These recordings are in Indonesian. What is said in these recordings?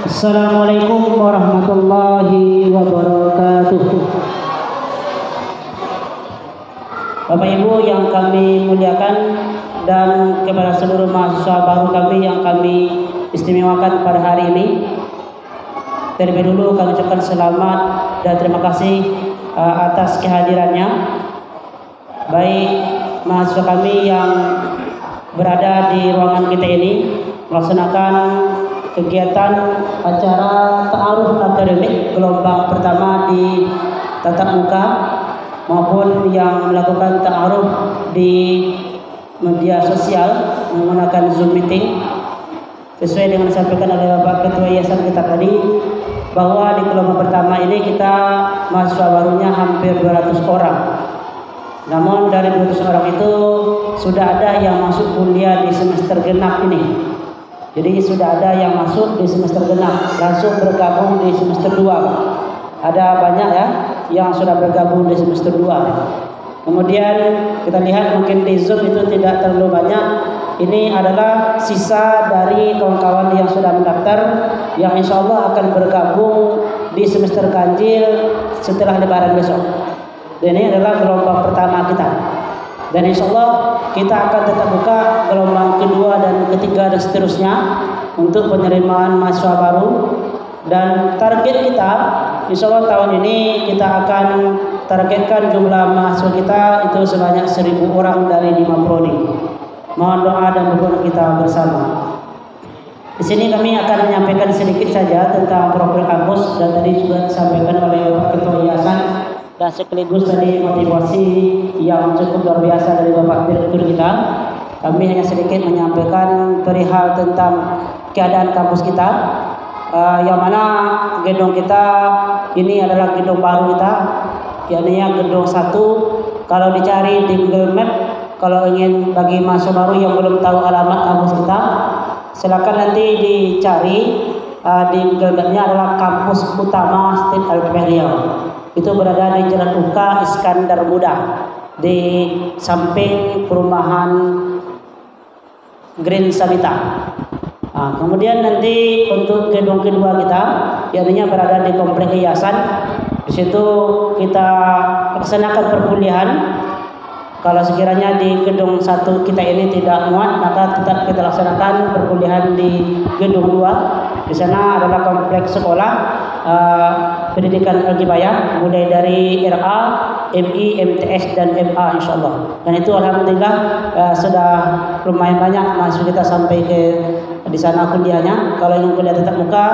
Assalamualaikum warahmatullahi wabarakatuh. Bapak Ibu yang kami muliakan dan kepada seluruh mahasiswa baru kami yang kami istimewakan pada hari ini, terlebih dulu kami ucapkan selamat dan terima kasih atas kehadirannya, baik mahasiswa kami yang berada di ruangan kita ini melaksanakan kegiatan acara ta'aruf akademik gelombang pertama di tatap muka maupun yang melakukan ta'aruf di media sosial menggunakan Zoom meeting. Sesuai dengan disampaikan oleh Bapak Ketua Yayasan kita tadi, bahwa di gelombang pertama ini kita mahasiswa barunya hampir 200 orang. Namun dari 200 orang itu sudah ada yang masuk kuliah di semester genap ini. Jadi sudah ada yang masuk di semester genap, langsung bergabung di semester 2. Ada banyak ya yang sudah bergabung di semester 2. Kemudian kita lihat mungkin di Zoom itu tidak terlalu banyak. Ini adalah sisa dari kawan-kawan yang sudah mendaftar, yang insya Allah akan bergabung di semester ganjil setelah lebaran besok. Dan ini adalah gelombang pertama kita. Dan insya Allah kita akan tetap buka gelombang kedua dan ketiga dan seterusnya untuk penerimaan mahasiswa baru. Dan target kita insya Allah tahun ini kita akan targetkan jumlah mahasiswa kita itu sebanyak 1.000 orang dari 5 prodi. Mohon doa dan dukungan kita bersama. Di sini kami akan menyampaikan sedikit saja tentang profil kampus, dan tadi sudah disampaikan oleh Bapak Ketua Yayasan, dan sekaligus tadi motivasi yang cukup luar biasa dari Bapak Direktur kita. Kami hanya sedikit menyampaikan perihal tentang keadaan kampus kita, yang mana gedung kita ini adalah gedung baru kita, yakni gedung 1. Kalau dicari di Google Map, kalau ingin bagi mahasiswa baru yang belum tahu alamat kampus kita, silakan nanti dicari di Google Map-nya adalah kampus utama State Al-Quran Riau. Itu berada di Jalan Uka Iskandar Muda, di samping perumahan Green Sabita. Kemudian nanti untuk gedung kedua kita, yakni berada di komplek yayasan. Di situ kita laksanakan perkuliahan. Kalau sekiranya di gedung 1 kita ini tidak muat, maka tetap kita laksanakan perkuliahan di gedung 2. Di sana adalah kompleks sekolah pendidikan Al-Kifayah, mulai dari RA, MI, MTS dan MA insyaallah. Dan itu alhamdulillah sudah lumayan banyak mahasiswa kita sampai ke di sana kuliahnya. Kalau ingin kuliah tetap muka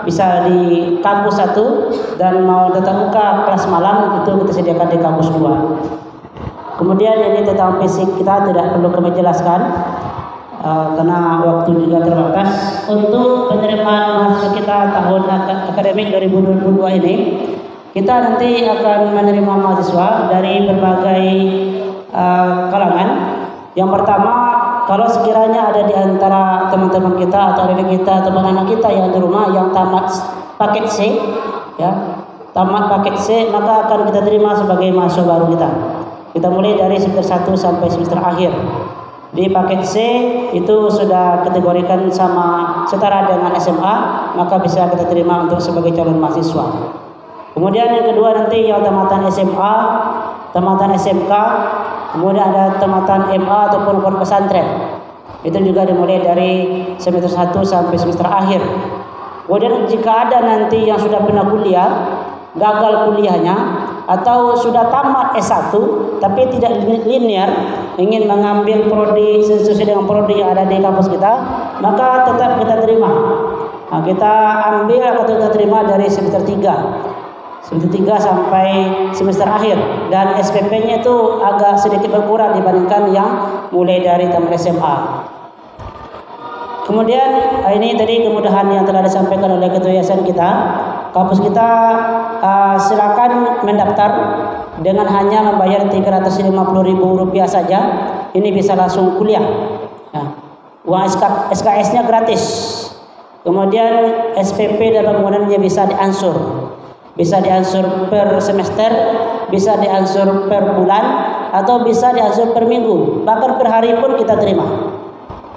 bisa di kampus 1, dan mau tetap muka kelas malam itu kita sediakan di kampus 2. Kemudian ini tentang fisik kita tidak perlu kami jelaskan karena waktu juga terbatas. Untuk penerimaan mahasiswa kita tahun akademik 2022 ini, kita nanti akan menerima mahasiswa dari berbagai kalangan. Yang pertama, kalau sekiranya ada di antara teman-teman kita atau adik kita atau anak kita yang di rumah yang tamat paket C, ya, tamat paket C, maka akan kita terima sebagai mahasiswa baru kita. Kita mulai dari semester 1 sampai semester akhir. Di paket C itu sudah kategorikan sama setara dengan SMA, maka bisa kita terima untuk sebagai calon mahasiswa. Kemudian yang kedua nanti yang tamatan SMA, tamatan SMK, kemudian ada tamatan MA ataupun pondok pesantren. Itu juga dimulai dari semester 1 sampai semester akhir. Kemudian jika ada nanti yang sudah pernah kuliah, gagal kuliahnya, atau sudah tamat S1 tapi tidak linear, ingin mengambil prodi sesuai dengan prodi yang ada di kampus kita, maka tetap kita terima. Kita ambil atau kita terima dari semester 3 sampai semester akhir, dan SPP-nya itu agak sedikit berkurang dibandingkan yang mulai dari tamat SMA. Kemudian ini tadi kemudahan yang telah disampaikan oleh Ketua Yayasan kita. Kampus kita silakan mendaftar dengan hanya membayar Rp350.000 saja. Ini bisa langsung kuliah. Uang SKS-nya gratis. Kemudian SPP dan bangunannya bisa diansur. Bisa diansur per semester, bisa diansur per bulan, atau bisa diansur per minggu. Bahkan per hari pun kita terima.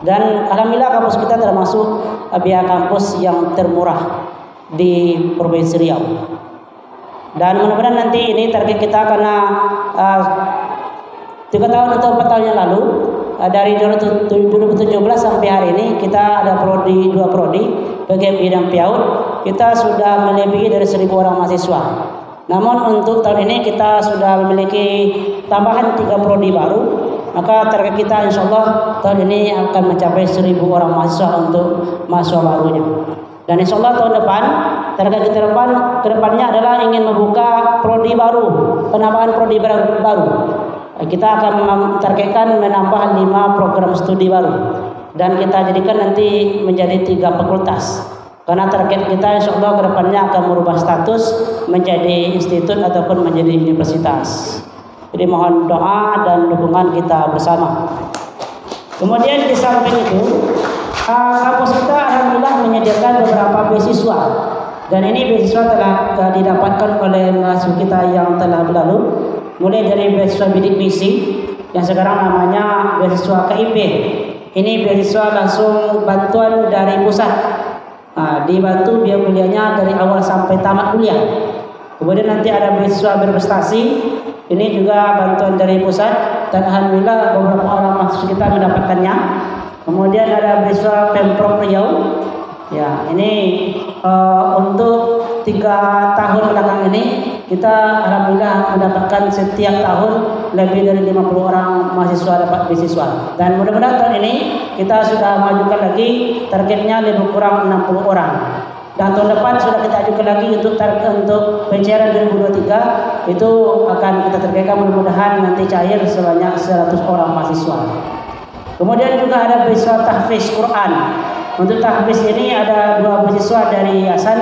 Dan alhamdulillah kampus kita termasuk biaya kampus yang termurah di Provinsi Riau. Dan mudah-mudahan nanti ini target kita karena 3 tahun atau 4 tahun yang lalu dari 2017 sampai hari ini kita ada prodi 2 prodi bagian bidang PIAUD, kita sudah melebihi dari 1.000 orang mahasiswa. Namun untuk tahun ini kita sudah memiliki tambahan 3 prodi baru, maka target kita insya Allah tahun ini akan mencapai 1.000 orang mahasiswa untuk mahasiswa barunya. Dan insya Allah tahun depan target kita kedepannya adalah ingin membuka prodi baru, penambahan prodi baru. Kita akan mentargetkan menambah 5 program studi baru dan kita jadikan nanti menjadi 3 fakultas. Karena target kita insya Allah kedepannya akan merubah status menjadi institut ataupun menjadi universitas. Jadi mohon doa dan dukungan kita bersama. Kemudian di samping itu, kampus kita alhamdulillah menyediakan beberapa beasiswa. Dan ini beasiswa telah didapatkan oleh mahasiswa kita yang telah berlalu. Mulai dari beasiswa bidik misi yang sekarang namanya beasiswa KIP. Ini beasiswa langsung bantuan dari pusat. Dibantu biaya kuliahnya dari awal sampai tamat kuliah. Kemudian nanti ada beasiswa berprestasi. Ini juga bantuan dari pusat dan alhamdulillah beberapa orang mahasiswa kita mendapatkannya. Kemudian ada beasiswa Pemprov Riau. Ya, ini untuk 3 tahun belakang ini kita alhamdulillah mendapatkan setiap tahun lebih dari 50 orang mahasiswa dapat beasiswa. Dan mudah-mudahan tahun ini kita sudah majukan lagi, targetnya lebih kurang 60 orang. Dan tahun depan sudah kita ajukan lagi untuk pencairan 2023 itu akan kita targetkan mudah-mudahan nanti cair sebanyak 100 orang mahasiswa. Kemudian juga ada beasiswa tahfiz Quran. Untuk tahfiz ini ada 2 beasiswa dari yayasan,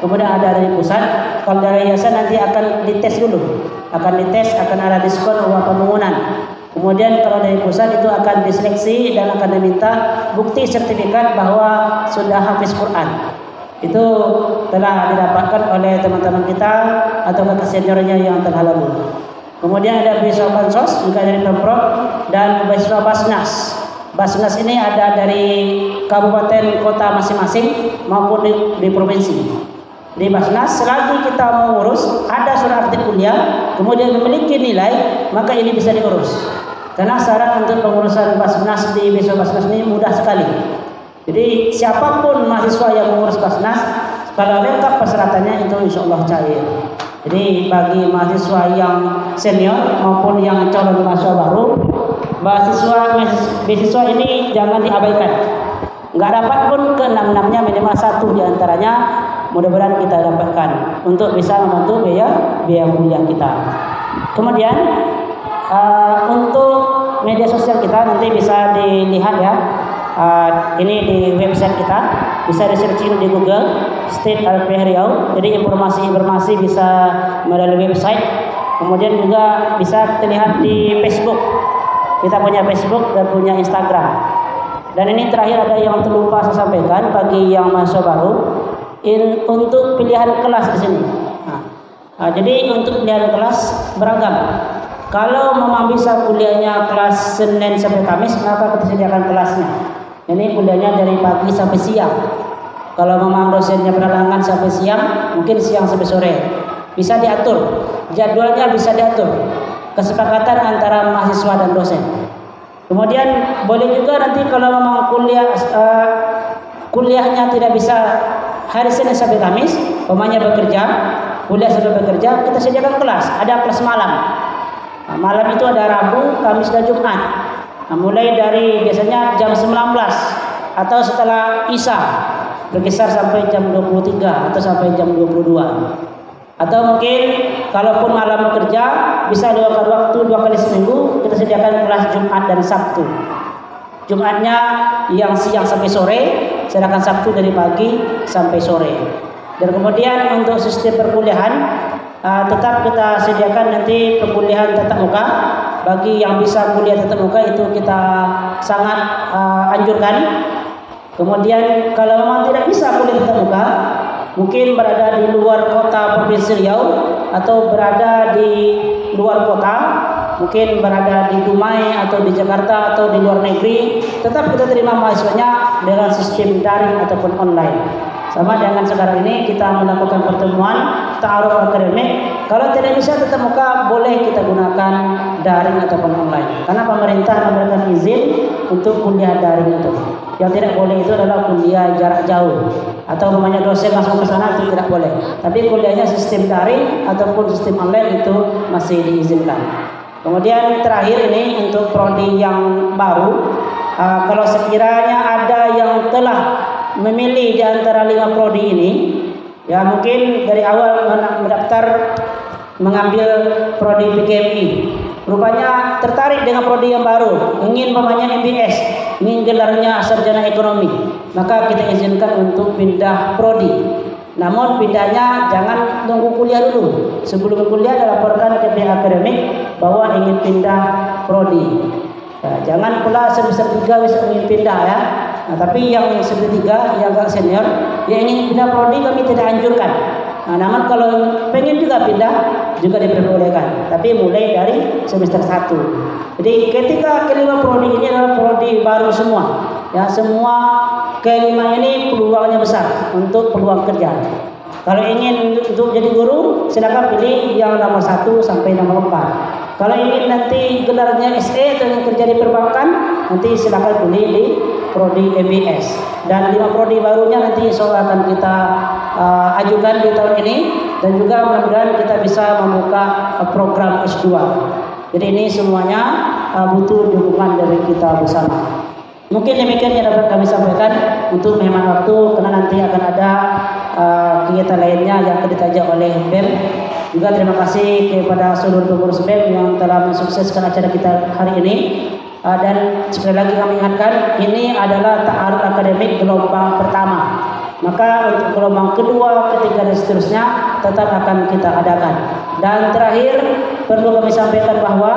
kemudian ada dari pusat. Kalau dari yayasan nanti akan dites dulu, akan ada diskon uang pembangunan. Kemudian kalau dari pusat itu akan diseleksi dan akan diminta bukti sertifikat bahwa sudah hafiz Quran. Itu telah didapatkan oleh teman-teman kita atau kakak seniornya yang telah lalu. Kemudian ada beasiswa Bansos juga dari Pemprov dan beasiswa Basnas. Basnas ini ada dari kabupaten kota masing-masing maupun di provinsi. Di Basnas selagi kita mengurus ada surat aktif kuliah kemudian memiliki nilai, maka ini bisa diurus. Karena syarat untuk pengurusan Basnas di beasiswa Basnas ini mudah sekali. Jadi siapapun mahasiswa yang mengurus Basnas, kalau lengkap persyaratannya itu insya Allah cair. Jadi bagi mahasiswa yang senior maupun yang calon mahasiswa baru, beasiswa ini jangan diabaikan. Nggak dapat pun ke-6-6-nya minimal 1 diantaranya mudah-mudahan kita dapatkan untuk bisa membantu biaya kuliah kita. Kemudian untuk media sosial kita nanti bisa dilihat ya. Ini di website kita, bisa di searching di Google State LPH Riau. Jadi informasi bisa melalui website. Kemudian juga bisa terlihat di Facebook. Kita punya Facebook dan punya Instagram. Dan ini terakhir ada yang terlupa saya sampaikan bagi yang mahasiswa baru untuk pilihan kelas di sini. Jadi untuk pilihan kelas beragam. Kalau memang bisa kuliahnya kelas Senin sampai Kamis, maka kita sediakan kelasnya. Ini kuliahnya dari pagi sampai siang. Kalau memang dosennya berhalangan sampai siang, mungkin siang sampai sore. Bisa diatur, jadwalnya bisa diatur. Kesepakatan antara mahasiswa dan dosen. Kemudian boleh juga nanti kalau memang kuliahnya tidak bisa hari Senin sampai Kamis, umpamanya kuliah sampai bekerja, kita sediakan kelas. Ada kelas malam. Malam itu ada Rabu, Kamis dan Jumat. Mulai dari biasanya jam 19 atau setelah Isya berkisar sampai jam 23 atau sampai jam 22. Atau mungkin kalaupun malam bekerja bisa luangkan waktu 2 kali seminggu, kita sediakan kelas Jumat dan Sabtu. Jumatnya yang siang sampai sore, sedangkan Sabtu dari pagi sampai sore. Dan kemudian untuk sistem perkuliahan tetap kita sediakan nanti perkuliahan tatap muka. Bagi yang bisa kuliah tatap muka itu kita sangat anjurkan. Kemudian kalau memang tidak bisa kuliah tatap muka, mungkin berada di luar kota Provinsi Riau atau berada di luar kota, mungkin berada di Dumai atau di Jakarta atau di luar negeri, tetap kita terima mahasiswanya dengan sistem daring ataupun online. Sama dengan sekarang ini kita melakukan pertemuan ta'aruf akademik. Kalau tidak bisa tetap muka, boleh kita gunakan daring ataupun online. Karena pemerintah memberikan izin untuk kuliah daring itu. Yang tidak boleh itu adalah kuliah jarak jauh atau namanya dosen langsung ke sana, itu tidak boleh. Tapi kuliahnya sistem daring ataupun sistem online itu masih diizinkan. Kemudian terakhir ini untuk prodi yang baru, kalau sekiranya ada yang telah memilih di antara 5 prodi ini, ya mungkin dari awal mendaftar mengambil prodi PKMI, rupanya tertarik dengan prodi yang baru, ingin namanya MBS, ingin gelarnya sarjana ekonomi, maka kita izinkan untuk pindah prodi. Namun pindahnya jangan tunggu kuliah dulu. Sebelum kuliah dilaporkan ke pihak akademik bahwa ingin pindah prodi. Ya, jangan pula semester 3 bisa ingin pindah ya. Nah, tapi yang semester 3 yang agak senior, yang ingin pindah prodi kami tidak anjurkan. Nah, namun kalau pengen juga pindah juga diperbolehkan, tapi mulai dari semester 1. Jadi ketika kelima prodi ini adalah prodi baru semua. Ya, semua kelima ini peluangnya besar untuk peluang kerja. Kalau ingin untuk jadi guru, silakan pilih yang nomor 1 sampai nomor 4. Kalau ingin nanti gelarnya SE atau yang kerja di perbankan, nanti silakan pilih di prodi MBS. Dan 5 prodi barunya nanti insya Allah akan kita ajukan di tahun ini, dan juga mudah-mudahan kita bisa membuka program S2. Jadi ini semuanya butuh dukungan dari kita bersama. Mungkin demikian yang dapat kami sampaikan untuk menghemat waktu, karena nanti akan ada kegiatan lainnya yang akan ditajak oleh BEM. Juga terima kasih kepada seluruh pengurus BEM yang telah mensukseskan acara kita hari ini. Dan sekali lagi kami ingatkan, ini adalah ta'aruf akademik gelombang pertama. Maka untuk gelombang kedua, ketiga dan seterusnya tetap akan kita adakan. Dan terakhir perlu kami sampaikan bahwa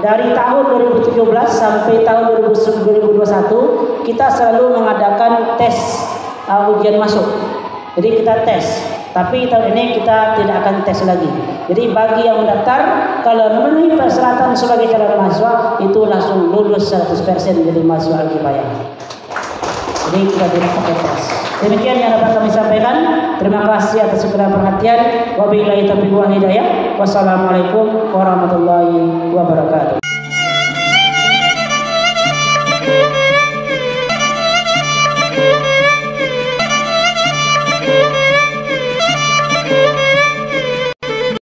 dari tahun 2017 sampai tahun 2021 kita selalu mengadakan tes ujian masuk. Jadi kita tes. Tapi tahun ini kita tidak akan tes lagi. Jadi bagi yang mendaftar, kalau memenuhi persyaratan sebagai calon mahasiswa, itu langsung lulus 100% jadi mahasiswa Al-Kifayah. Jadi kita tidak pakai tes. Demikian yang dapat kami sampaikan. Terima kasih atas segala perhatian. Wabillahi taufiq wal hidayah. Wassalamualaikum warahmatullahi wabarakatuh.